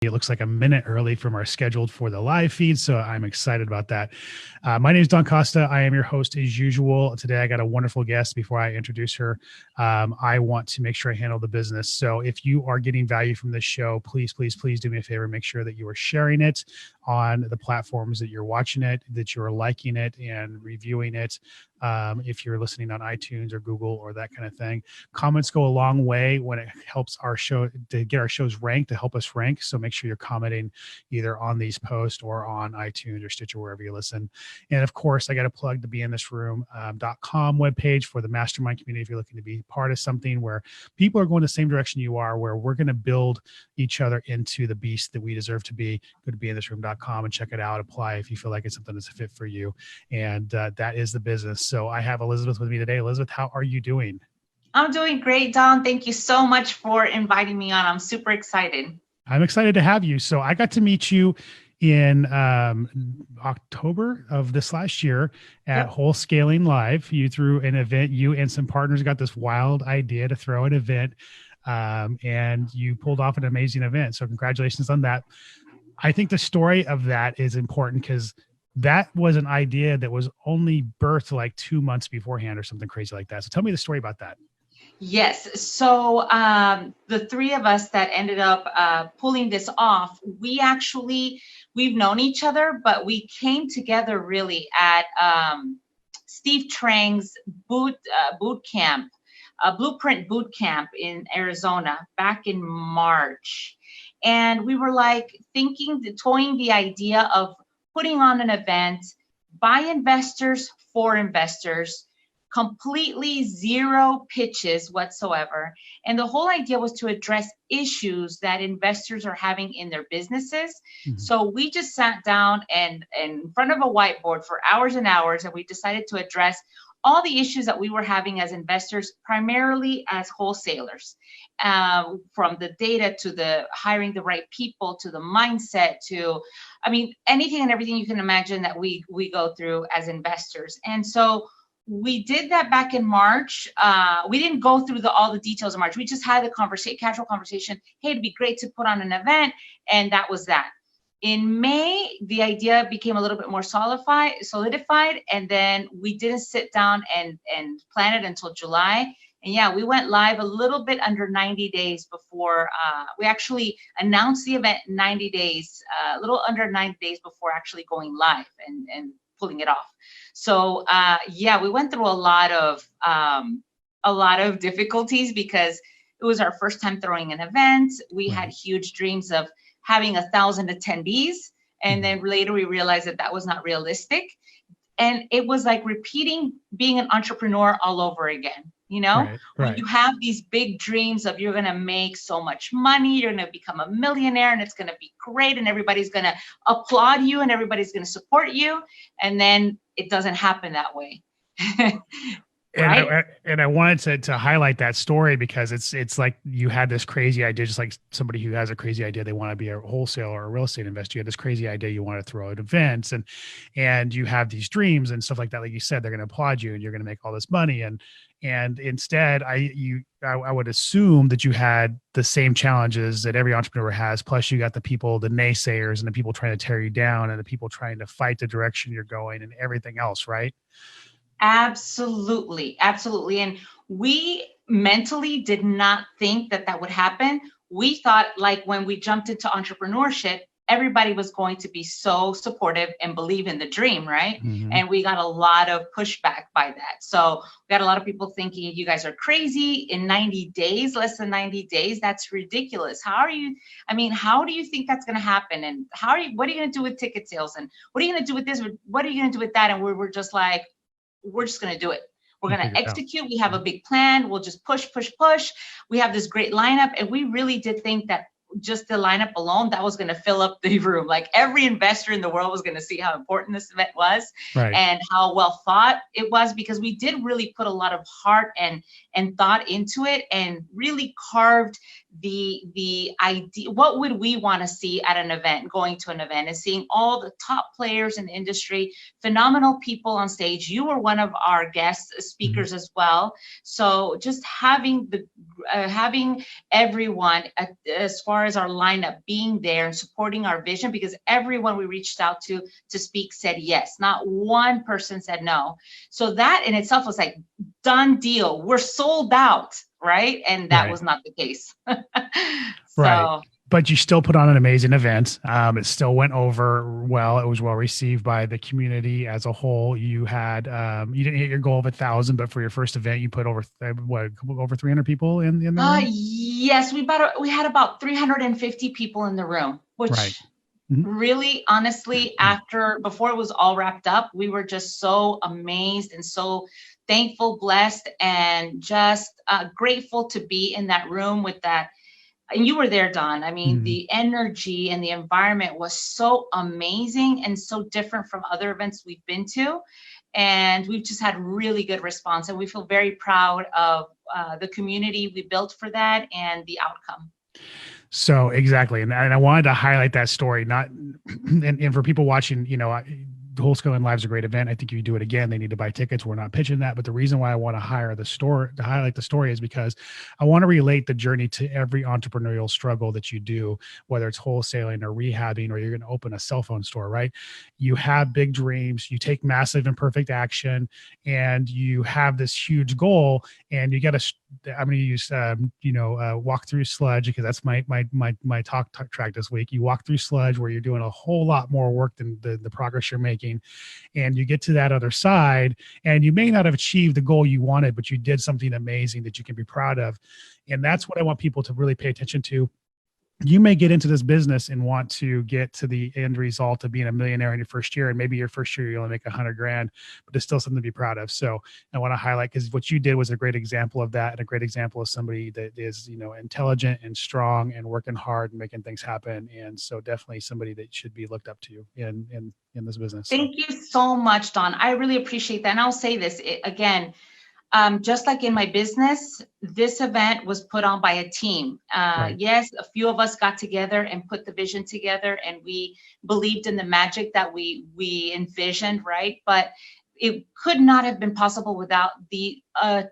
It looks like a minute early from our scheduled for the live feed, so I'm excited about that. My name is Don Costa. I am your host as usual. Today, I got a wonderful guest. Before I introduce her, I want to make sure I handle the business. So if you are getting value from this show, please, please, please do me a favor. Make sure that you are sharing it on the platforms that you're watching it, that you're liking it and reviewing it. If you're listening on iTunes or Google or that kind of thing, comments go a long way when it helps our show to get our shows ranked, to help us rank. So make sure you're commenting either on these posts or on iTunes or Stitcher, wherever you listen. And of course, I got to plug the BeinThisRoom.com webpage for the mastermind community. If you're looking to be part of something where people are going the same direction you are, where we're going to build each other into the beast that we deserve to be, go to BeinThisRoom.com and check it out. Apply if you feel like it's something that's a fit for you. And that is the business. So I have Elizabeth with me today. Elizabeth, how are you doing? I'm doing great, Don. Thank you so much for inviting me on. I'm super excited. I'm excited to have you. So I got to meet you in October of this last year at Whole Scaling Live. You threw an event, you and some partners got this wild idea to throw an event, and you pulled off an amazing event. So congratulations on that. I think the story of that is important because that was an idea that was only birthed like 2 months beforehand or something crazy like that. So tell me the story about that. Yes. So the three of us that ended up pulling this off, we've known each other, but we came together really at Steve Trang's boot camp, Blueprint boot camp in Arizona back in March. And we were like toying the idea of putting on an event by investors for investors, completely zero pitches whatsoever. And the whole idea was to address issues that investors are having in their businesses. Mm-hmm. So we just sat down and in front of a whiteboard for hours and hours, and we decided to address all the issues that we were having as investors, primarily as wholesalers, from the data to the hiring the right people, to the mindset, to, anything and everything you can imagine that we go through as investors. And so we did that back in March. We didn't go through all the details of March. We just had the casual conversation. Hey, it'd be great to put on an event. And that was that. In May, the idea became a little bit more solidified. And then we didn't sit down and plan it until July. And yeah, we went live a little bit under 90 days before we actually announced the event 90 days, a little under 90 days before actually going live and pulling it off. So we went through a lot of difficulties because it was our first time throwing an event. We had huge dreams of having 1,000 attendees. And then later we realized that was not realistic. And it was like repeating being an entrepreneur all over again. Right. When you have these big dreams of you're going to make so much money, you're going to become a millionaire and it's going to be great and everybody's going to applaud you and everybody's going to support you. And then it doesn't happen that way. Right? And I wanted to highlight that story because it's like you had this crazy idea, just like somebody who has a crazy idea, they want to be a wholesaler or a real estate investor. You had this crazy idea, you want to throw out events and you have these dreams and stuff like that. Like you said, they're going to applaud you and you're going to make all this money. And instead I would assume that you had the same challenges that every entrepreneur has. Plus you got the people, the naysayers and the people trying to tear you down and the people trying to fight the direction you're going and everything else, right? Absolutely. And we mentally did not think that would happen. We thought like when we jumped into entrepreneurship, everybody was going to be so supportive and believe in the dream, right? Mm-hmm. And we got a lot of pushback by that. So we got a lot of people thinking you guys are crazy in 90 days, less than 90 days. That's ridiculous. How do you think that's going to happen? And what are you going to do with ticket sales? And what are you going to do with this? What are you going to do with that? And we were just like, we're just going to do it. We're going to execute. We have a big plan. We'll just push. We have this great lineup. And we really did think that just the lineup alone, that was going to fill up the room. Like every investor in the world was going to see how important this event was and how well thought it was, because we did really put a lot of heart and thought into it and really carved the idea, what would we want to see at an event, going to an event and seeing all the top players in the industry, phenomenal people on stage. You were one of our guest speakers as well. So just having having everyone as far as our lineup being there and supporting our vision, because everyone we reached out to speak said yes. Not one person said no. So that in itself was like, done deal. We're sold out, right? And that was not the case. Right. But you still put on an amazing event. It still went over well. It was well received by the community as a whole. You had, you didn't hit your goal of 1,000, but for your first event, you put over over 300 people in the room? Yes, we had about 350 people in the room, which really, honestly, before it was all wrapped up, we were just so amazed and so thankful, blessed, and just grateful to be in that room with that. And you were there, Don. I mean, the energy and the environment was so amazing and so different from other events we've been to. And we've just had really good response. And we feel very proud of the community we built for that and the outcome. So exactly. And I wanted to highlight that story, and for people watching, Wholesaling Live is a great event. I think if you do it again, they need to buy tickets. We're not pitching that, but the reason why I want to highlight the story is because I want to relate the journey to every entrepreneurial struggle that you do, whether it's wholesaling or rehabbing, or you're going to open a cell phone store, right? You have big dreams, you take massive imperfect action, and you have this huge goal, and you got to, I'm going to use, walk through sludge, because that's my talk track this week. You walk through sludge where you're doing a whole lot more work than the progress you're making. And you get to that other side, and you may not have achieved the goal you wanted, but you did something amazing that you can be proud of. And that's what I want people to really pay attention to. You may get into this business and want to get to the end result of being a millionaire in your first year. And maybe your first year, you only make 100 grand, but it's still something to be proud of. So I want to highlight, because what you did was a great example of that, and a great example of somebody that is, intelligent and strong and working hard and making things happen. And so definitely somebody that should be looked up to in this business. Thank you so much, Don. I really appreciate that. And I'll say this again, just like in my business, this event was put on by a team. Yes, a few of us got together and put the vision together, and we believed in the magic that we envisioned, right? But it could not have been possible without the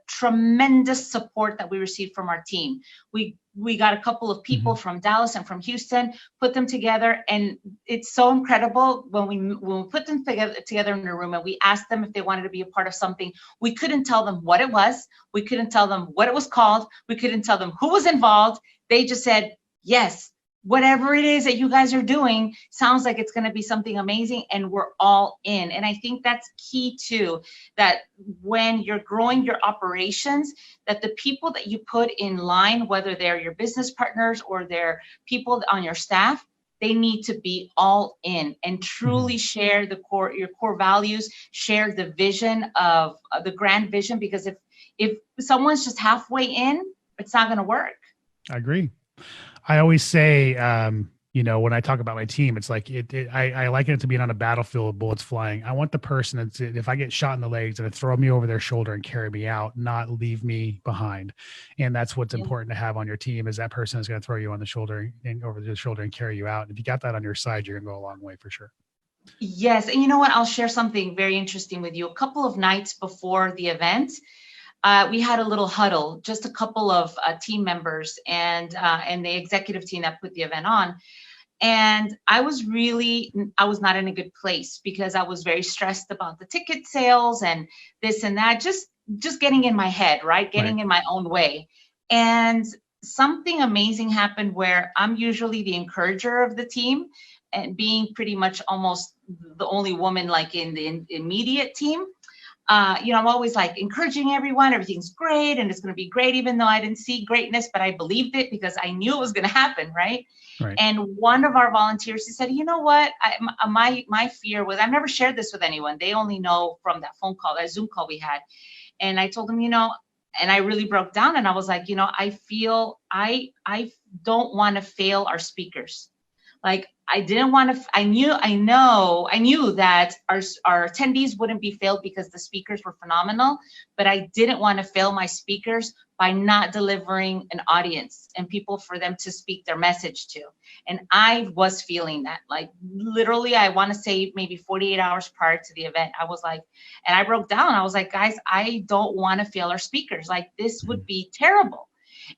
tremendous support that we received from our team. We got a couple of people from Dallas and from Houston, put them together, and it's so incredible when we put them together in a room and we asked them if they wanted to be a part of something. We couldn't tell them what it was. We couldn't tell them what it was called. We couldn't tell them who was involved. They just said, yes, whatever it is that you guys are doing sounds like it's going to be something amazing, and we're all in. And I think that's key too, that when you're growing your operations, that the people that you put in line, whether they're your business partners or they're people on your staff, they need to be all in and truly share your core values, share the vision of the grand vision, because if someone's just halfway in, it's not going to work. I agree. I always say, when I talk about my team, it's like I liken it to being on a battlefield with bullets flying. I want the person that's, if I get shot in the legs, to throw me over their shoulder and carry me out, not leave me behind. And that's what's important to have on your team, is that person is going to throw you on the shoulder and over the shoulder and carry you out. And if you got that on your side, you're going to go a long way for sure. Yes. And you know what? I'll share something very interesting with you. A couple of nights before the event, we had a little huddle, just a couple of team members and the executive team that put the event on. And I was not in a good place, because I was very stressed about the ticket sales and this and that, just getting in my head, right? Getting in my own way. And something amazing happened where I'm usually the encourager of the team, and being pretty much almost the only woman like in the immediate team. I'm always like encouraging everyone, everything's great and it's going to be great, even though I didn't see greatness, but I believed it because I knew it was going to happen, right? And one of our volunteers, he said, you know what, my fear was, I've never shared this with anyone. They only know from that phone call, that Zoom call we had. And I told him, and I really broke down, and I was like, I feel I don't want to fail our speakers. Like, I didn't want to, I knew that our attendees wouldn't be failed because the speakers were phenomenal, but I didn't want to fail my speakers by not delivering an audience and people for them to speak their message to. And I was feeling that, like, literally, I want to say maybe 48 hours prior to the event, I was like, and I broke down. I was like, guys, I don't want to fail our speakers. Like, this would be terrible.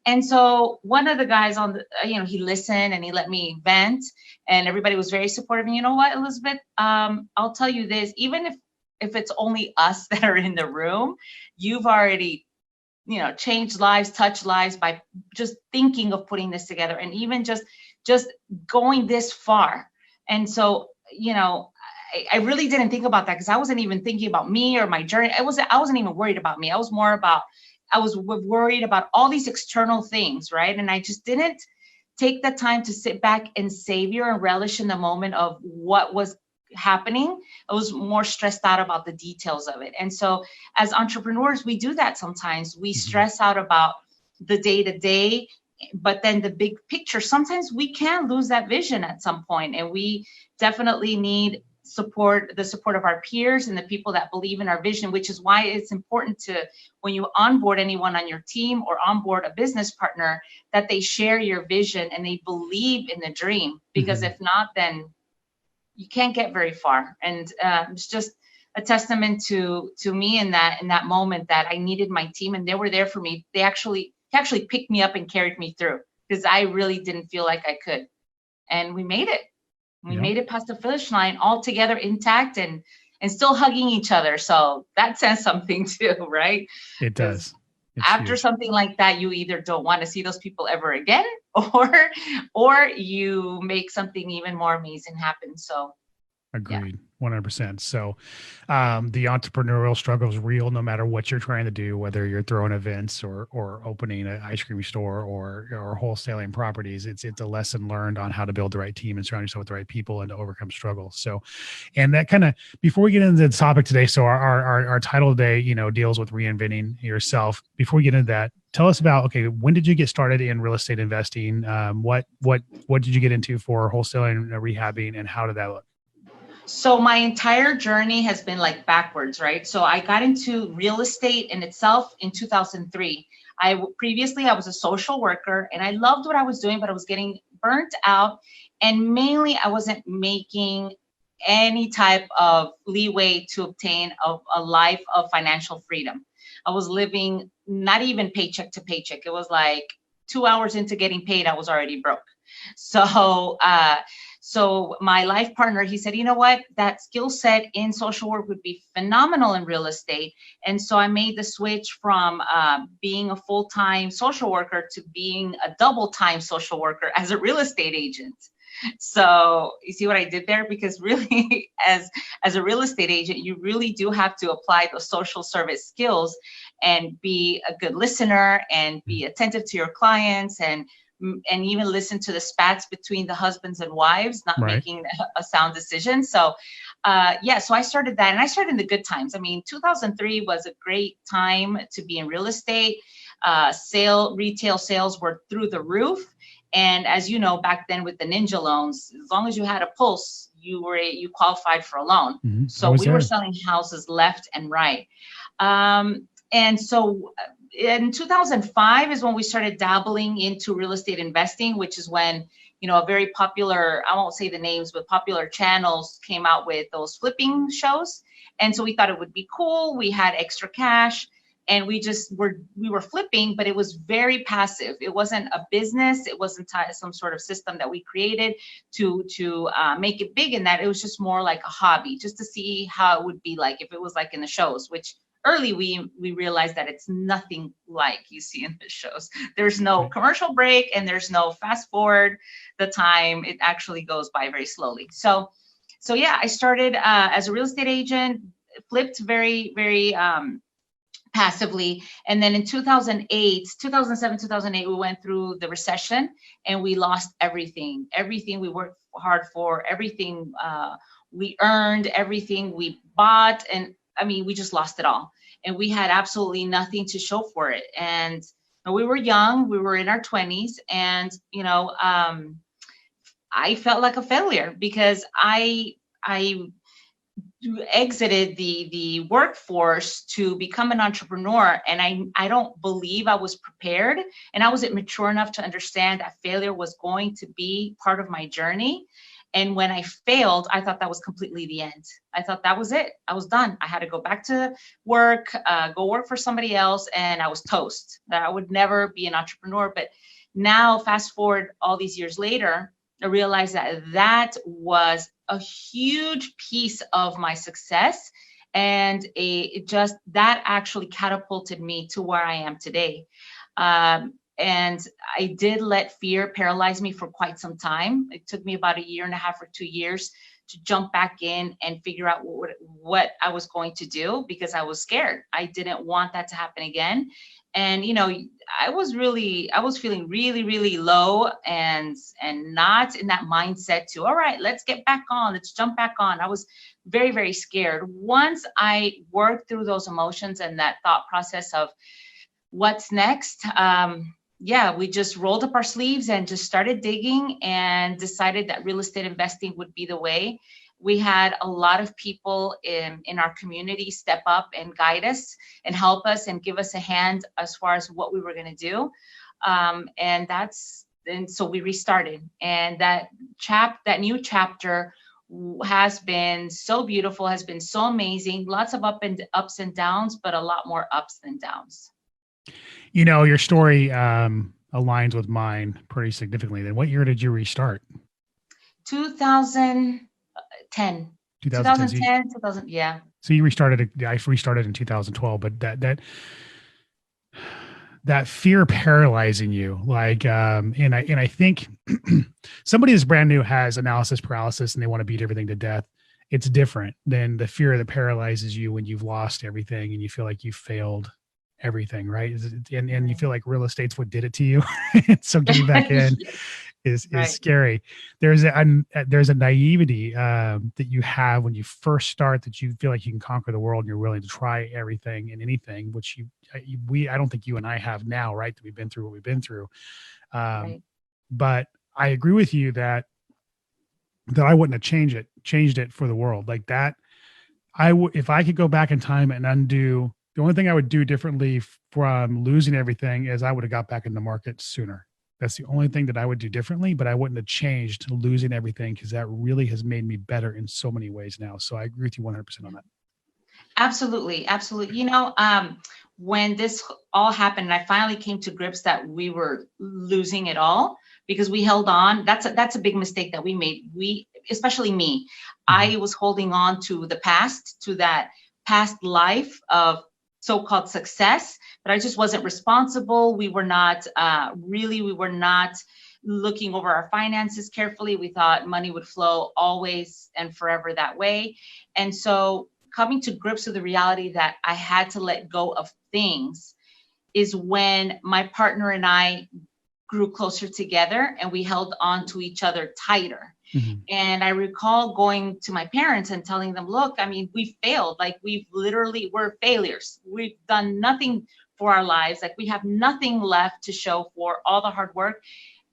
And so one of the guys on the, he listened and he let me vent, and everybody was very supportive. And you know what, Elizabeth, I'll tell you this, even if it's only us that are in the room, you've already, changed lives, touched lives by just thinking of putting this together, and even just going this far. And so, I really didn't think about that, because I wasn't even thinking about me or my journey. I wasn't even worried about me. I was worried about all these external things, right? And I just didn't take the time to sit back and savor and relish in the moment of what was happening. I was more stressed out about the details of it. And so as entrepreneurs, we do that sometimes. We stress out about the day-to-day, but then the big picture, sometimes we can lose that vision at some point. And we definitely need the support of our peers and the people that believe in our vision, which is why it's important to, when you onboard anyone on your team or onboard a business partner, that they share your vision and they believe in the dream, because if not, then you can't get very far. And it's just a testament to me in that moment, that I needed my team, and they were there for me. They actually picked me up and carried me through, because I really didn't feel like I could. And we made it. We made it past the finish line all together, intact, and still hugging each other. So that says something too, right? It does. After something like that, you either don't want to see those people ever again, or you make something even more amazing happen. So agreed. 100%. So the entrepreneurial struggle is real, no matter what you're trying to do, whether you're throwing events or opening an ice cream store or wholesaling properties. It's a lesson learned on how to build the right team and surround yourself with the right people and to overcome struggles. So, and that kind of, before we get into the topic today, so our title today, deals with reinventing yourself. Before we get into that, tell us about, okay, when did you get started in real estate investing? What did you get into for wholesaling, rehabbing, and how did that look? So my entire journey has been like backwards, right? So I got into real estate in itself in 2003. Previously I was a social worker, and I loved what I was doing, but I was getting burnt out, and mainly I wasn't making any type of leeway to obtain a life of financial freedom. I was living not even paycheck to paycheck. It was like 2 hours into getting paid, I was already broke. So my life partner, he said, you know what, that skill set in social work would be phenomenal in real estate. And so I made the switch from being a full-time social worker to being a double-time social worker as a real estate agent. So you see what I did there? Because really, as a real estate agent, you really do have to apply those social service skills and be a good listener and be attentive to your clients, and even listen to the spats between the husbands and wives, not making a sound decision. So so I started that, and I started in the good times. I mean, 2003 was a great time to be in real estate. Retail sales were through the roof. And as you know, back then with the ninja loans, as long as you had a pulse, you qualified for a loan. So we were selling houses left and right. And so in 2005 is when we started dabbling into real estate investing, which is when, a very popular, I won't say the names, but popular channels came out with those flipping shows. And so we thought it would be cool. We had extra cash, and we were flipping, but it was very passive. It wasn't a business. It wasn't some sort of system that we created to make it big in that. It was just more like a hobby, just to see how it would be like if it was like in the shows, which early we realized that it's nothing like you see in the shows. There's no commercial break, and there's no fast forward the time. It actually goes by very slowly. So yeah, I started as a real estate agent, flipped very, very passively. And then in 2007, 2008, we went through the recession, and we lost everything we worked hard for, everything we earned, everything we bought. And I mean, we just lost it all, and we had absolutely nothing to show for it. And we were young, we were in our 20s, and I felt like a failure because I exited the workforce to become an entrepreneur, and I don't believe I was prepared, and I wasn't mature enough to understand that failure was going to be part of my journey. And when I failed, I thought that was completely the end. I thought that was it. I was done. I had to go back to work, go work for somebody else, and I was toast. That I would never be an entrepreneur. But now, fast forward all these years later, I realized that that was a huge piece of my success, and it just that actually catapulted me to where I am today. And I did let fear paralyze me for quite some time. It took me about a year and a half or 2 years to jump back in and figure out what I was going to do, because I was scared. I didn't want that to happen again. And I was feeling really, really low, and not in that mindset to, all right, let's get back on, let's jump back on. I was very, very scared. Once I worked through those emotions and that thought process of what's next, yeah, we just rolled up our sleeves and just started digging and decided that real estate investing would be the way. We had a lot of people in our community step up and guide us and help us and give us a hand as far as what we were going to do. And so we restarted. And that new chapter has been so beautiful, has been so amazing. Lots of ups and downs, but a lot more ups than downs. Your story aligns with mine pretty significantly. Then what year did you restart? 2010. 2000, yeah. So you restarted. I restarted in 2012, but that fear paralyzing you, like, and I think somebody that's brand new has analysis paralysis and they want to beat everything to death. It's different than the fear that paralyzes you when you've lost everything and you feel like you failed everything, right? And you feel like real estate's what did it to you. So getting back in is Right. scary. There's a naivety that you have when you first start, that you feel like you can conquer the world and you're willing to try everything and anything, which I don't think you and I have now, right? That we've been through what we've been through. Right. But I agree with you that I wouldn't have changed it for the world like that. If I could go back in time and undo, the only thing I would do differently from losing everything is I would have got back in the market sooner. That's the only thing that I would do differently, but I wouldn't have changed losing everything, because that really has made me better in so many ways now. So I agree with you 100% on that. Absolutely. Absolutely. When this all happened, I finally came to grips that we were losing it all because we held on. That's a big mistake that we made. Especially me, I was holding on to the past, to that past life of so-called success, but I just wasn't responsible. We were not looking over our finances carefully. We thought money would flow always and forever that way. And so coming to grips with the reality that I had to let go of things is when my partner and I grew closer together and we held on to each other tighter. Mm-hmm. And I recall going to my parents and telling them, look, I mean, we failed. Like, we're failures. We've done nothing for our lives. Like, we have nothing left to show for all the hard work.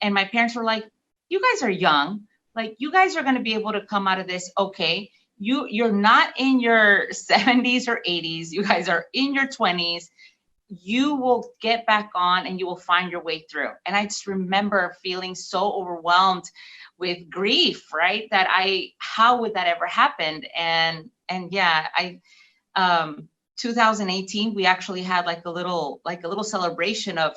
And my parents were like, you guys are young. Like, you guys are going to be able to come out of this. Okay. You're not in your 70s or 80s. You guys are in your 20s. You will get back on and you will find your way through. And I just remember feeling so overwhelmed with grief, right? How would that ever happen? And yeah, 2018, we actually had like a little celebration of,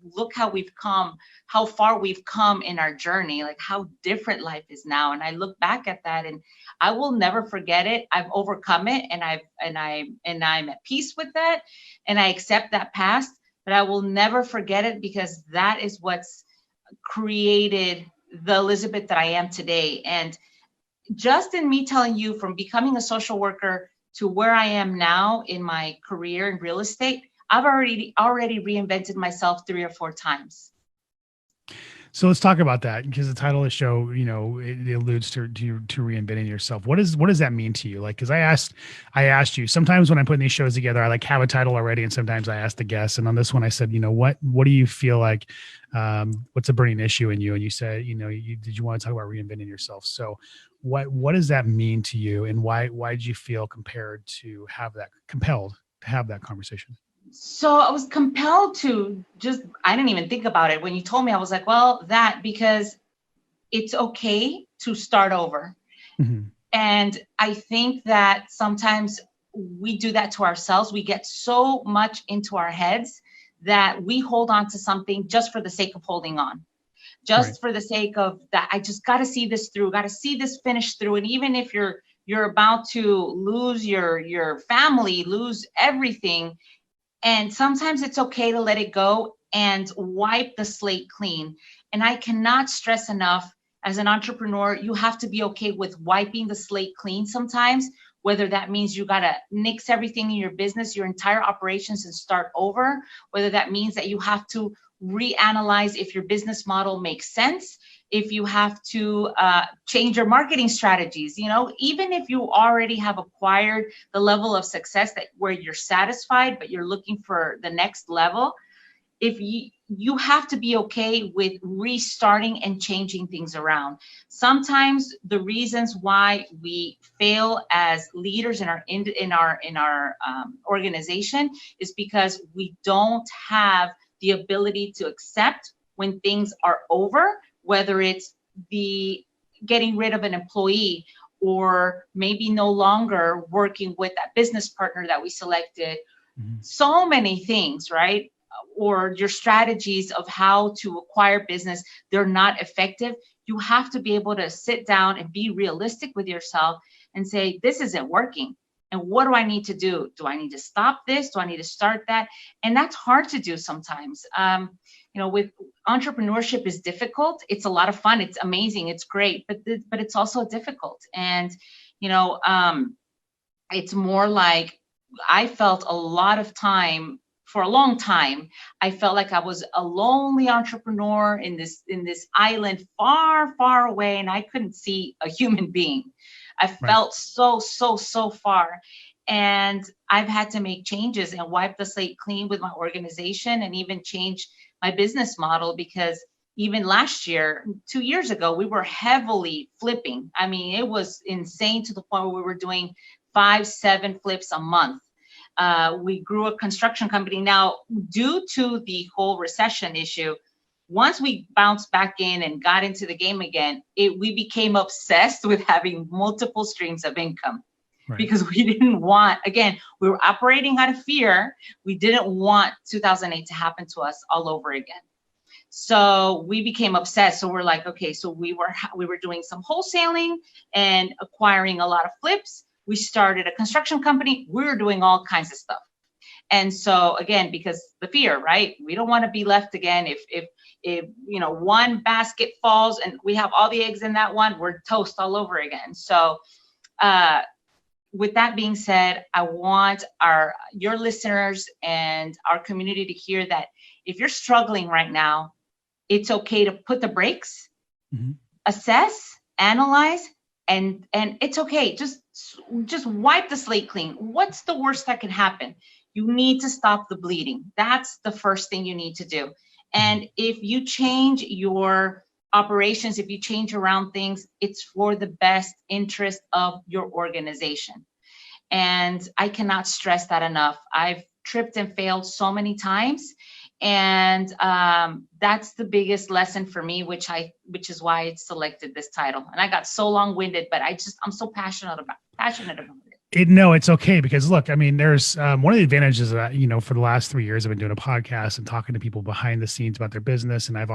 look how we've come, how far we've come in our journey, like how different life is now. And I look back at that and I will never forget it. I've overcome it and I'm at peace with that. And I accept that past, but I will never forget it, because that is what's created the Elizabeth that I am today. And just in me telling you, from becoming a social worker to where I am now in my career in real estate, I've already reinvented myself 3 or 4 times. So let's talk about that, because the title of the show, it alludes to reinventing yourself. What does that mean to you? Like, because I asked you, sometimes when I'm putting these shows together, I like have a title already, and sometimes I ask the guests. And on this one, I said, what do you feel like? What's a burning issue in you? And you said, did you want to talk about reinventing yourself? So, what does that mean to you, and why did you feel compelled to have that conversation? So I was compelled to I didn't even think about it. When you told me, I was like, well, because it's okay to start over. Mm-hmm. And I think that sometimes we do that to ourselves. We get so much into our heads that we hold on to something just for the sake of holding on, Right. just for the sake of that. I just got to see this through, got to see this finished through. And even if you're about to lose your family, lose everything, and sometimes it's okay to let it go and wipe the slate clean. And I cannot stress enough, as an entrepreneur, you have to be okay with wiping the slate clean sometimes, whether that means you got to nix everything in your business, your entire operations, and start over, whether that means that you have to reanalyze if your business model makes sense, if you have to change your marketing strategies. Even if you already have acquired the level of success that where you're satisfied, but you're looking for the next level, if you have to be okay with restarting and changing things around. Sometimes the reasons why we fail as leaders in our organization is because we don't have the ability to accept when things are over, whether it's the getting rid of an employee, or maybe no longer working with that business partner that we selected. Mm-hmm. So many things, right? Or your strategies of how to acquire business, they're not effective. You have to be able to sit down and be realistic with yourself and say, this isn't working. And what do I need to do? Do I need to stop this? Do I need to start that? And that's hard to do sometimes. With entrepreneurship is difficult. It's a lot of fun. It's amazing. It's great, but it's also difficult. And, it's more like I felt a lot of time for a long time. I felt like I was a lonely entrepreneur in this island far, far away, and I couldn't see a human being. I Right. felt so far. And I've had to make changes and wipe the slate clean with my organization, and even change my business model, because even last year, 2 years ago, we were heavily flipping. I mean, it was insane, to the point where we were doing 5-7 flips a month. We grew a construction company. Now, due to the whole recession issue, once we bounced back in and got into the game again, we became obsessed with having multiple streams of income, Right. because we didn't want, again, we were operating out of fear. We didn't want 2008 to happen to us all over again. So we became obsessed. So we're like, okay, so we were doing some wholesaling and acquiring a lot of flips. We started a construction company. We were doing all kinds of stuff. And so again, because the fear, right? We don't want to be left again. If one basket falls and we have all the eggs in that one, we're toast all over again. So with that being said, I want your listeners and our community to hear that if you're struggling right now, it's okay to put the brakes, Mm-hmm. assess, analyze, and it's okay. Just wipe the slate clean. What's the worst that can happen? You need to stop the bleeding. That's the first thing you need to do. And if you change your operations, if you change around things, it's for the best interest of your organization. And I cannot stress that enough. I've tripped and failed so many times. And that's the biggest lesson for me, which is why I selected this title. And I got so long-winded, but I'm so passionate about it. No, it's okay, because look, I mean, there's one of the advantages that, for the last 3 years, I've been doing a podcast and talking to people behind the scenes about their business. And I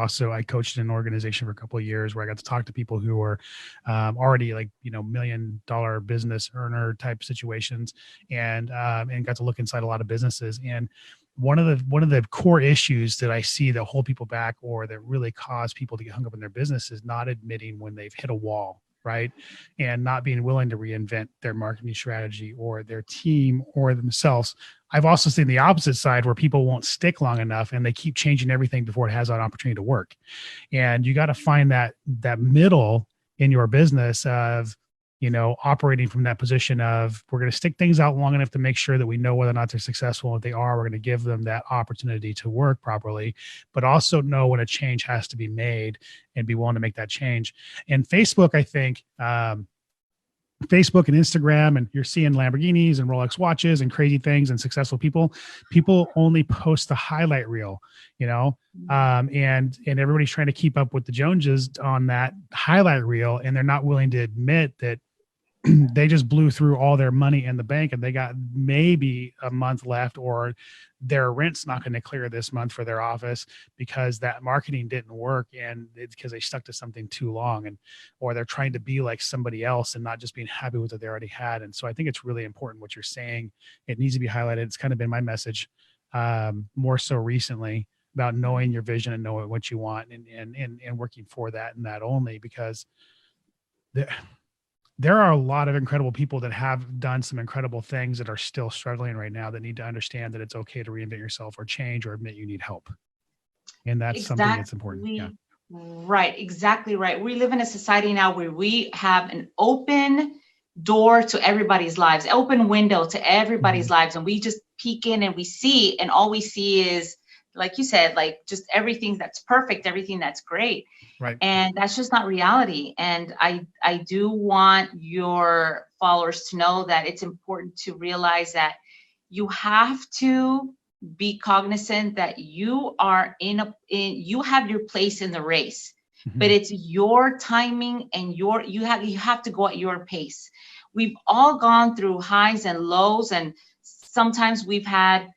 coached in an organization for a couple of years where I got to talk to people who were already like, $1 million business earner type situations, and got to look inside a lot of businesses. And one of the core issues that I see that hold people back, or that really cause people to get hung up in their business, is not admitting when they've hit a wall. right? And not being willing to reinvent their marketing strategy or their team or themselves. I've also seen the opposite side where people won't stick long enough and they keep changing everything before it has an opportunity to work. And you got to find that middle in your business of, operating from that position of, we're going to stick things out long enough to make sure that we know whether or not they're successful. If they are, we're going to give them that opportunity to work properly, but also know when a change has to be made and be willing to make that change. And Facebook, I think, Facebook and Instagram, and you're seeing Lamborghinis and Rolex watches and crazy things and successful people only post the highlight reel, and everybody's trying to keep up with the Joneses on that highlight reel. And they're not willing to admit that they just blew through all their money in the bank and they got maybe a month left, or their rent's not going to clear this month for their office because that marketing didn't work, and it's because they stuck to something too long, or they're trying to be like somebody else and not just being happy with what they already had. And so I think it's really important what you're saying. It needs to be highlighted. It's kind of been my message, more so recently, about knowing your vision and knowing what you want, and working for that and that only, because there are a lot of incredible people that have done some incredible things that are still struggling right now, that need to understand that it's okay to reinvent yourself or change or admit you need help. And that's something that's important. Yeah. Right. Exactly right. We live in a society now where we have an open door to everybody's lives, open window to everybody's lives. And we just peek in and we see, and all we see is, like you said, like just everything that's perfect, everything that's great. Right. And that's just not reality. And I do want your followers to know that it's important to realize that you have to be cognizant that you are you have your place in the race, but it's your timing and you have to go at your pace. We've all gone through highs and lows, and sometimes we've had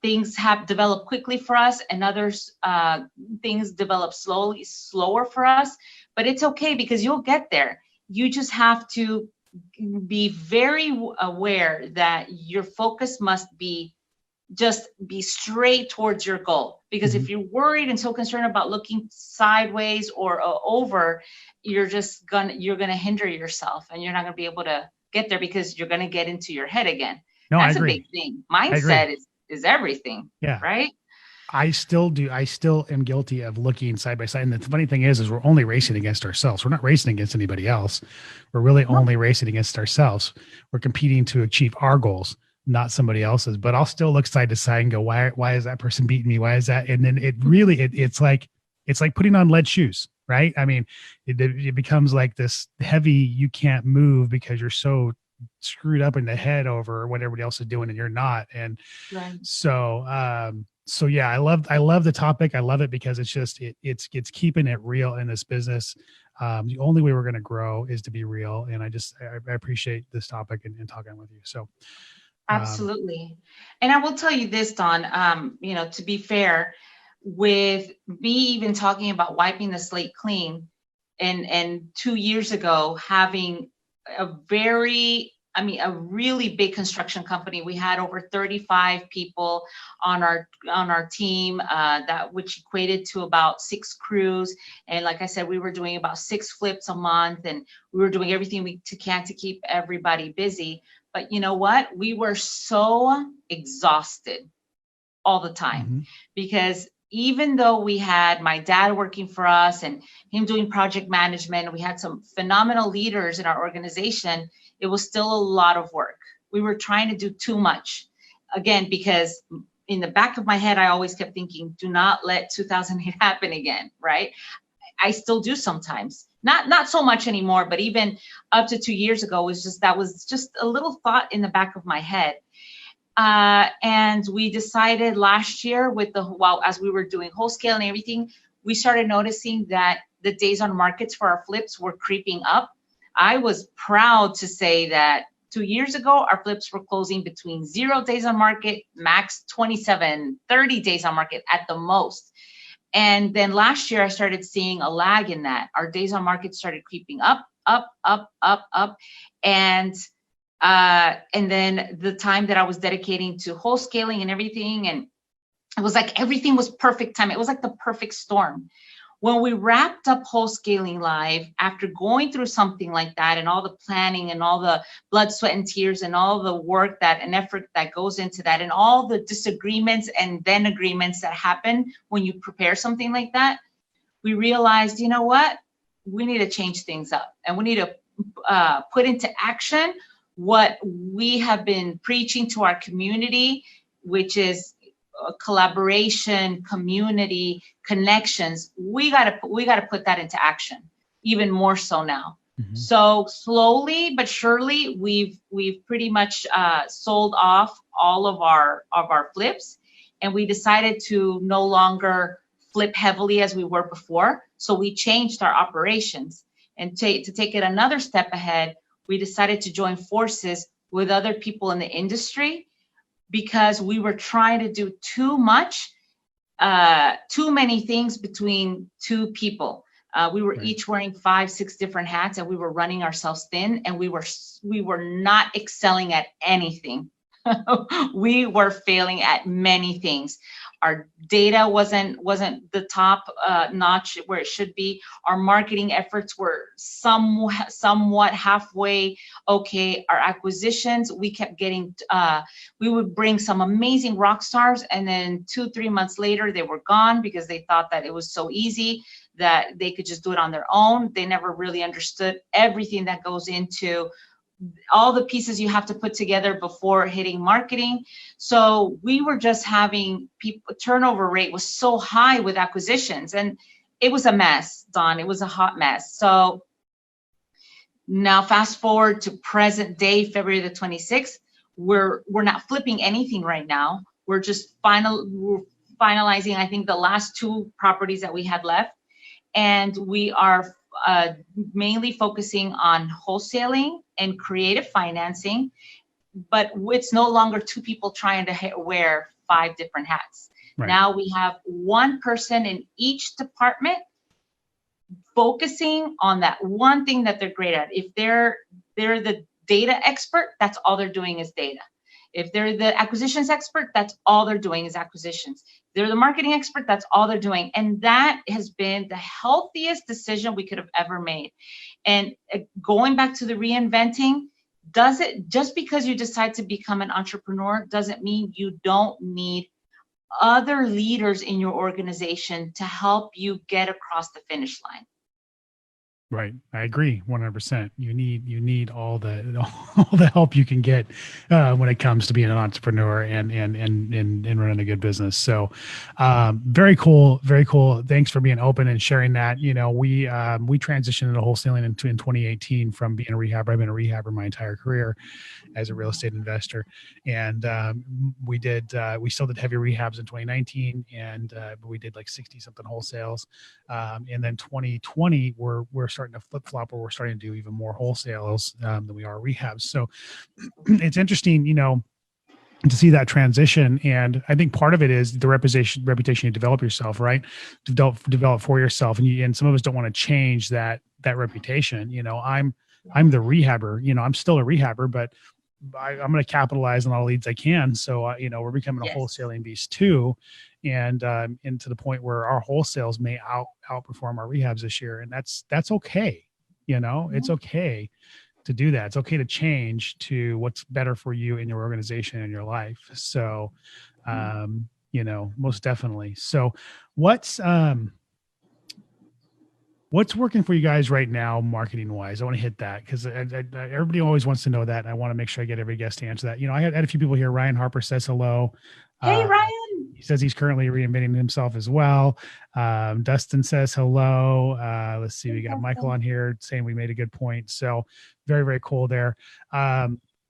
things have developed quickly for us, and others things develop slower for us. But it's okay, because you'll get there. You just have to be very aware that your focus must be just be straight towards your goal. Because if you're worried and so concerned about looking sideways or over, you're gonna hinder yourself, and you're not gonna be able to get there, because you're gonna get into your head again. No, that's I agree. A big thing. Mindset is everything. Yeah. Right. I still am guilty of looking side by side. And the funny thing is we're only racing against ourselves. We're not racing against anybody else. We're really only racing against ourselves. We're competing to achieve our goals, not somebody else's. But I'll still look side to side and go, why is that person beating me? Why is that? And then it's like putting on lead shoes, right? I mean, it becomes like this heavy, you can't move because you're so screwed up in the head over what everybody else is doing and you're not. And so yeah, I love the topic. I love it because it's keeping it real in this business. The only way we're going to grow is to be real. And I appreciate this topic and talking with you. So absolutely. And I will tell you this, Don, to be fair, with me even talking about wiping the slate clean, and 2 years ago having a really big construction company. We had over 35 people on our team, which equated to about 6 crews. And like I said, we were doing about 6 flips a month, and we were doing everything we can to keep everybody busy. But you know what? We were so exhausted all the time, because even though we had my dad working for us and him doing project management, we had some phenomenal leaders in our organization, it was still a lot of work. We were trying to do too much. Again, because in the back of my head, I always kept thinking, do not let 2008 happen again, right? I still do sometimes. Not so much anymore, but even up to 2 years ago, that was just a little thought in the back of my head. And we decided last year as we were doing wholesale and everything, we started noticing that the days on markets for our flips were creeping up. I was proud to say that 2 years ago, our flips were closing between 0 days on market, max 27, 30 days on market at the most. And then last year, I started seeing a lag in that. Our days on market started creeping up. And then the time that I was dedicating to wholesaling and everything, and it was like everything was perfect time. It was like the perfect storm. When we wrapped up Wholesaling Live, after going through something like that and all the planning and all the blood, sweat, and tears and all the work that and effort that goes into that and all the disagreements and then agreements that happen when you prepare something like that, we realized, you know what? We need to change things up, and we need to put into action what we have been preaching to our community, which is collaboration, community, connections. We gotta put that into action, even more so now. Mm-hmm. So slowly but surely, we've pretty much sold off all of our flips, and we decided to no longer flip heavily as we were before. So we changed our operations, and to take it another step ahead, we decided to join forces with other people in the industry, because we were trying to do too many things between two people. We were each wearing 5-6 different hats, and we were running ourselves thin, and we were not excelling at anything. We were failing at many things. Our data wasn't the top notch where it should be. Our marketing efforts were somewhat halfway okay. Our acquisitions, we kept getting, we would bring some amazing rock stars, and then 2-3 months later, they were gone because they thought that it was so easy that they could just do it on their own. They never really understood everything that goes into all the pieces you have to put together before hitting marketing. So we were just having turnover rate was so high with acquisitions, and it was a mess, Don. It was a hot mess. So now fast forward to present day, February the 26th, we're not flipping anything right now. We're just finalizing, I think, the last 2 properties that we had left. And we are mainly focusing on wholesaling and creative financing, but it's no longer 2 people trying to wear 5 different hats. Right. Now we have 1 person in each department focusing on that one thing that they're great at. If they're the data expert, that's all they're doing is data. If they're the acquisitions expert, that's all they're doing is acquisitions. They're the marketing expert, that's all they're doing. And that has been the healthiest decision we could have ever made. And going back to the reinventing, just because you decide to become an entrepreneur doesn't mean you don't need other leaders in your organization to help you get across the finish line. Right. I agree 100%. You need all the help you can get when it comes to being an entrepreneur and running a good business. So very cool. Very cool. Thanks for being open and sharing that. You know, we transitioned into wholesaling in 2018 from being a rehabber. I've been a rehabber my entire career as a real estate investor. And we still did heavy rehabs in 2019, and we did like 60 something wholesales. And then 2020, we're starting to flip flop, where we're starting to do even more wholesales than we are rehabs. So it's interesting, you know, to see that transition. And I think part of it is the reputation you develop yourself, right? Develop for yourself. And some of us don't want to change that reputation. You know, I'm the rehabber, you know, I'm still a rehabber, but I'm going to capitalize on all the leads I can. So, you know, we're becoming a wholesaling beast too. And to the point where our wholesales may outperform our rehabs this year. And that's okay. You know, it's okay to do that. It's okay to change to what's better for you in your organization and your life. So, you know, most definitely. So what's working for you guys right now, marketing wise? I want to hit that because everybody always wants to know that. And I want to make sure I get every guest to answer that. You know, I had a few people here. Ryan Harper says hello. Hey, Ryan. He says he's currently reinventing himself as well. Dustin says hello. Let's see. We got Michael on here saying we made a good point. So very, very cool there.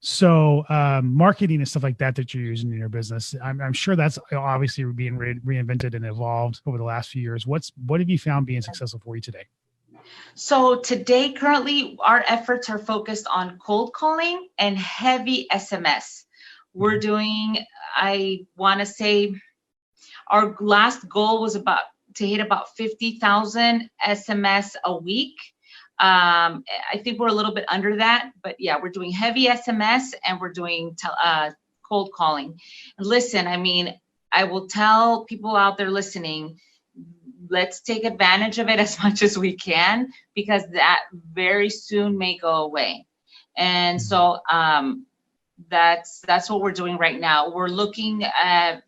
So marketing and stuff like that you're using in your business, I'm sure that's obviously being reinvented and evolved over the last few years. What have you found being successful for you today? So today, currently, our efforts are focused on cold calling and heavy SMS. We're doing, I want to say, our last goal was to hit about 50,000 SMS a week. I think we're a little bit under that, but yeah, we're doing heavy SMS and we're doing cold calling. Listen, I mean, I will tell people out there listening, let's take advantage of it as much as we can, because that very soon may go away. And so that's what we're doing right now. We're looking at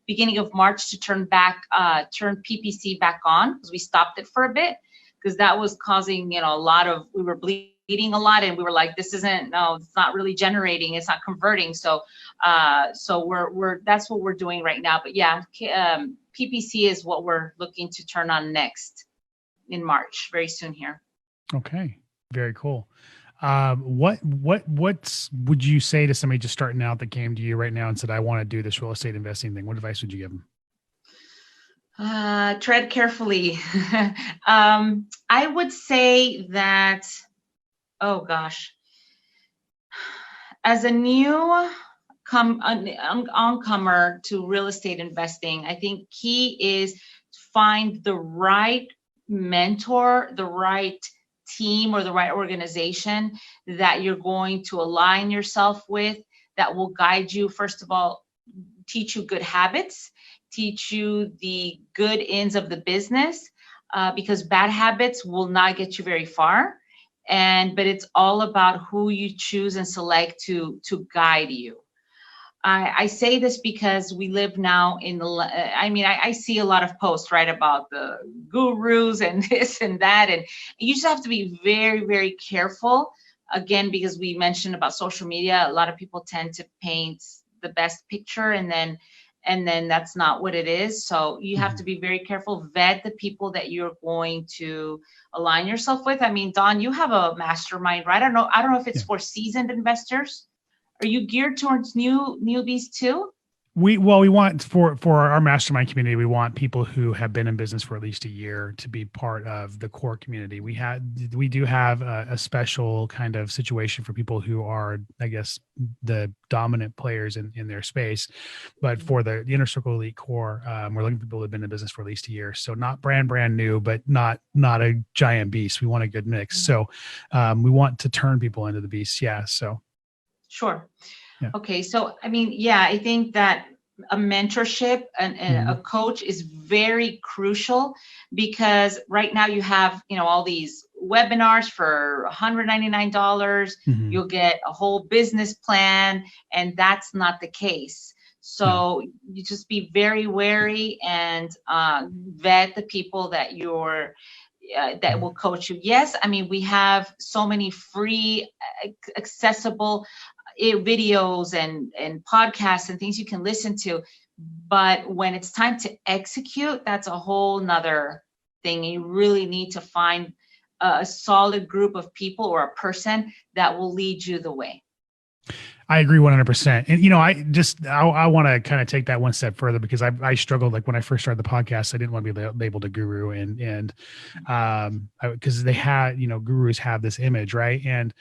beginning of March, to turn PPC back on, because we stopped it for a bit, because that was causing, we were bleeding a lot, and we were like, it's not really generating, it's not converting. So we're that's what we're doing right now. But yeah, PPC is what we're looking to turn on next in March, very soon here. Okay, very cool. What would you say to somebody just starting out that came to you right now and said, I want to do this real estate investing thing? What advice would you give them? Tread carefully. I would say that, oh gosh, as a new oncomer to real estate investing, I think key is find the right mentor, the right team, or the right organization that you're going to align yourself with, that will guide you. First of all, teach you good habits, teach you the good ends of the business, because bad habits will not get you very far. But it's all about who you choose and select to guide you. I say this because we live now I see a lot of posts, right, about the gurus and this and that. And you just have to be very, very careful. Again, because we mentioned about social media, a lot of people tend to paint the best picture, and then that's not what it is. So you have to be very careful, vet the people that you're going to align yourself with. I mean, Don, you have a mastermind, right? I don't know if it's for seasoned investors. Are you geared towards newbies too? We want for our mastermind community, we want people who have been in business for at least a year to be part of the core community. We do have a special kind of situation for people who are, I guess, the dominant players in their space. But for the Inner Circle Elite Core, we're looking for people who have been in business for at least a year. So not brand new, but not a giant beast. We want a good mix. So we want to turn people into the beast. Yeah. So. Sure. Yeah. Okay. So, I mean, yeah, I think that a mentorship and a coach is very crucial, because right now you have, all these webinars for $199. You'll get a whole business plan, and that's not the case. So you just be very wary and vet the people that that will coach you. Yes, I mean, we have so many free, accessible videos and podcasts and things you can listen to, but when it's time to execute, that's a whole nother thing. You really need to find a solid group of people or a person that will lead you the way. I agree 100%. And, I want to kind of take that one step further, because I struggled, like when I first started the podcast, I didn't want to be labeled a guru, and because they had, gurus have this image, right? And,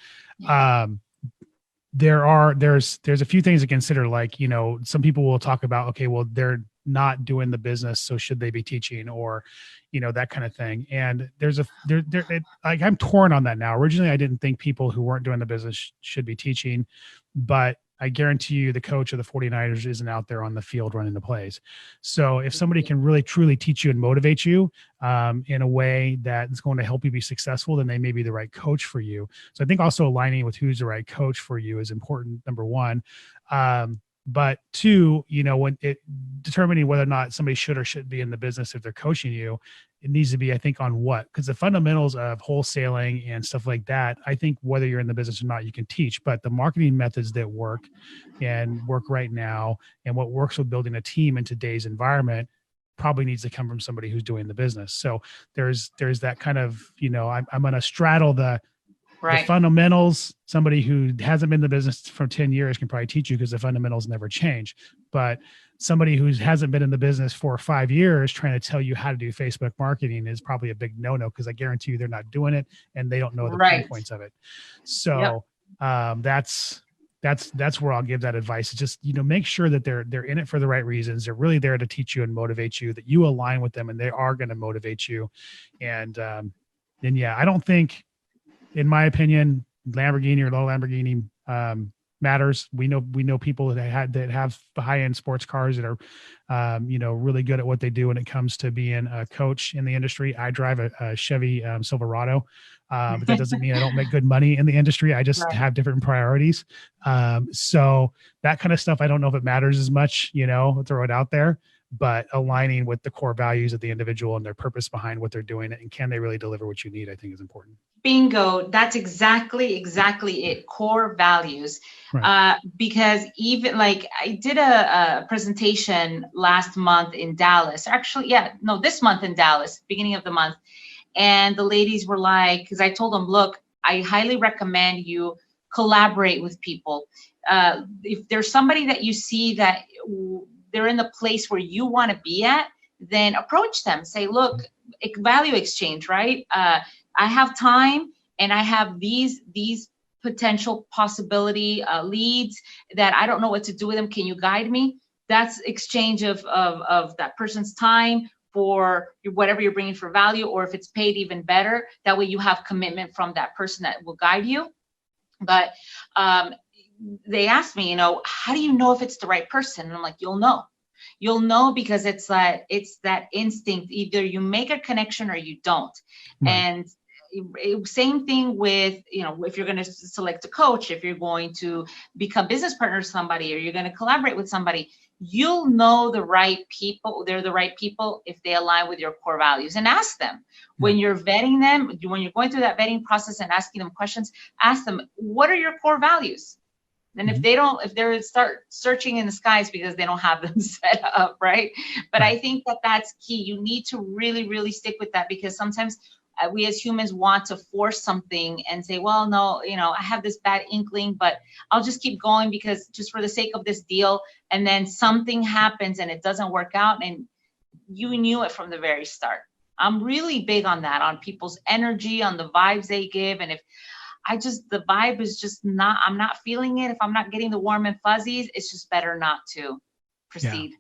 there's a few things to consider. Like, some people will talk about, okay, well, they're not doing the business, so should they be teaching, or, that kind of thing. And like, I'm torn on that now. Originally, I didn't think people who weren't doing the business should be teaching, but I guarantee you the coach of the 49ers isn't out there on the field running the plays. So if somebody can really, truly teach you and motivate you in a way that is going to help you be successful, then they may be the right coach for you. So I think also aligning with who's the right coach for you is important, number one. But two, when determining whether or not somebody should or shouldn't be in the business, if they're coaching you, it needs to be, I think, on what, because the fundamentals of wholesaling and stuff like that, I think whether you're in the business or not, you can teach, but the marketing methods that work right now, and what works with building a team in today's environment, probably needs to come from somebody who's doing the business. So there's that kind of, I'm going to straddle the fundamentals. Somebody who hasn't been in the business for 10 years can probably teach you, because the fundamentals never change. But somebody who hasn't been in the business for 5 years trying to tell you how to do Facebook marketing is probably a big no-no, because I guarantee you they're not doing it and they don't know the pain points of it. So that's where I'll give that advice. It's just, make sure that they're in it for the right reasons. They're really there to teach you and motivate you, that you align with them and they are going to motivate you. And then, I don't think, in my opinion, Lamborghini or low Lamborghini matters. We know people that have high-end sports cars that are, really good at what they do when it comes to being a coach in the industry. I drive a Chevy Silverado, but that doesn't mean I don't make good money in the industry. I just Right. have different priorities. So that kind of stuff, I don't know if it matters as much, throw it out there, but aligning with the core values of the individual and their purpose behind what they're doing, and can they really deliver what you need, I think is important. Bingo. That's exactly it. Core values. Right. Because even like I did a presentation last month in Dallas. Actually, yeah, no, this month in Dallas, beginning of the month. And the ladies were like, because I told them, look, I highly recommend you collaborate with people. If there's somebody that you see that they're in the place where you want to be at, then approach them. Say, look, value exchange, right? I have time and I have these potential possibility leads that I don't know what to do with them. Can you guide me? That's exchange of that person's time for whatever you're bringing for value, or if it's paid, even better. That way you have commitment from that person that will guide you. But they asked me, how do you know if it's the right person? And I'm like, you'll know because it's that instinct. Either you make a connection or you don't. Right. And same thing with, if you're going to select a coach, if you're going to become business partner with somebody, or you're going to collaborate with somebody, you'll know the right people. They're the right people if they align with your core values. And ask them when you're vetting them, when you're going through that vetting process and asking them questions, ask them, what are your core values? And if they start searching in the skies because they don't have them set up, right? But I think that's key. You need to really, really stick with that, because sometimes we as humans want to force something and say, well, no, I have this bad inkling, but I'll just keep going because just for the sake of this deal. And then something happens and it doesn't work out. And you knew it from the very start. I'm really big on that, on people's energy, on the vibes they give. And if the vibe is just I'm not feeling it, if I'm not getting the warm and fuzzies, it's just better not to proceed. Yeah.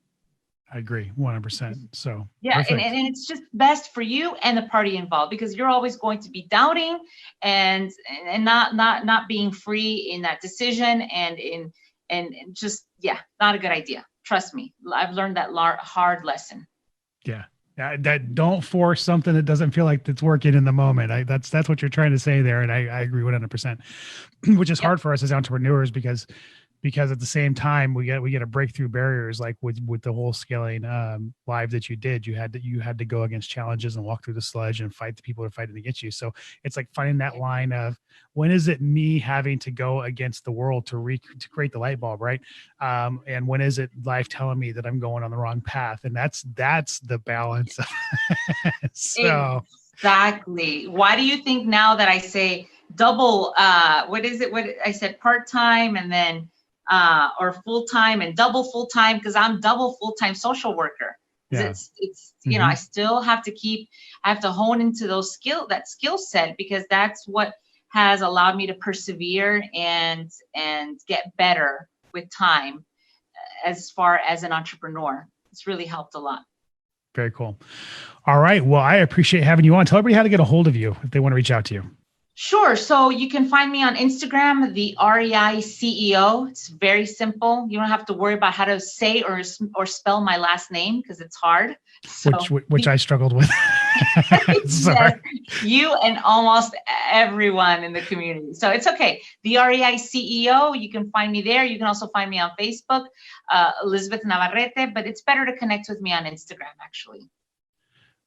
I agree 100%. So yeah, and it's just best for you and the party involved, because you're always going to be doubting and not being free in that decision, and just not a good idea. Trust me, I've learned that hard lesson. Yeah. That don't force something that doesn't feel like it's working in the moment. That's what you're trying to say there, and I agree 100%. Which is hard for us as entrepreneurs because at the same time we get to break through barriers, like with the whole scaling live that you did. You had to go against challenges and walk through the sludge and fight the people that are fighting against you. So it's like finding that line of, when is it me having to go against the world to create the light bulb, right? And when is it life telling me that I'm going on the wrong path? And that's the balance. So exactly. Why do you think now that I say double? What is it? What I said, part-time and then or full-time and double full-time, because I'm double full-time social worker. Yeah. It's I still have to hone into that skill set, because that's what has allowed me to persevere and get better with time as far as an entrepreneur. It's really helped a lot. Very cool. All right. Well, I appreciate having you on. Tell everybody how to get a hold of you if they want to reach out to you. Sure. So you can find me on Instagram, the REI CEO. It's very simple. You don't have to worry about how to say or spell my last name, because it's hard. So, which I struggled with. Yes, you and almost everyone in the community. So it's okay. The REI CEO. You can find me there. You can also find me on Facebook, Elizabeth Navarrete. But it's better to connect with me on Instagram, actually.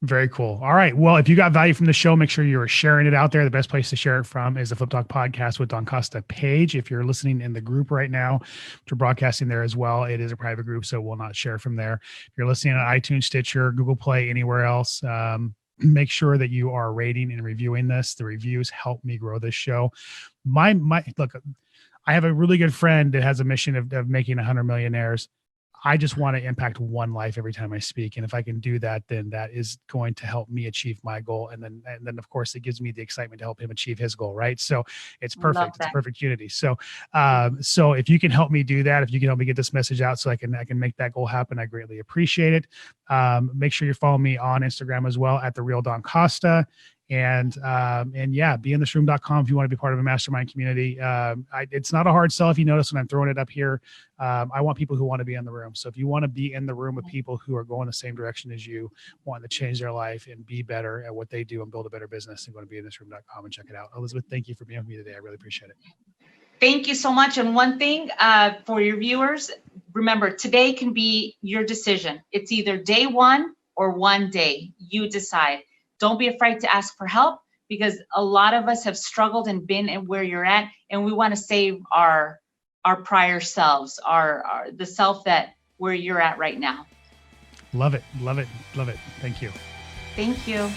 Very cool. All right. Well, if you got value from the show, make sure you're sharing it out there. The best place to share it from is the Flip Talk Podcast with Don Costa page. If you're listening in the group right now, we're broadcasting there as well. It is a private group, so we'll not share from there. If you're listening on iTunes, Stitcher, Google Play, anywhere else, make sure that you are rating and reviewing this. The reviews help me grow this show. Look, I have a really good friend that has a mission of making 100 millionaires. I just want to impact one life every time I speak. And if I can do that, then that is going to help me achieve my goal. And then of course it gives me the excitement to help him achieve his goal. Right. So it's perfect. It's a perfect unity. So, so if you can help me do that, if you can help me get this message out so I can make that goal happen, I greatly appreciate it. Make sure you follow me on Instagram as well at The Real Don Costa. And yeah, beinthisroom.com if you want to be part of a mastermind community. It's not a hard sell if you notice when I'm throwing it up here. I want people who want to be in the room. So if you want to be in the room with people who are going the same direction as you, wanting to change their life and be better at what they do and build a better business, and go to beinthisroom.com and check it out. Elizabeth, thank you for being with me today. I really appreciate it. Thank you so much. And one thing for your viewers, remember, today can be your decision. It's either day one or one day. You decide. Don't be afraid to ask for help, because a lot of us have struggled and been at where you're at, and we want to save our prior selves, the self that where you're at right now. Love it. Love it. Love it. Thank you. Thank you.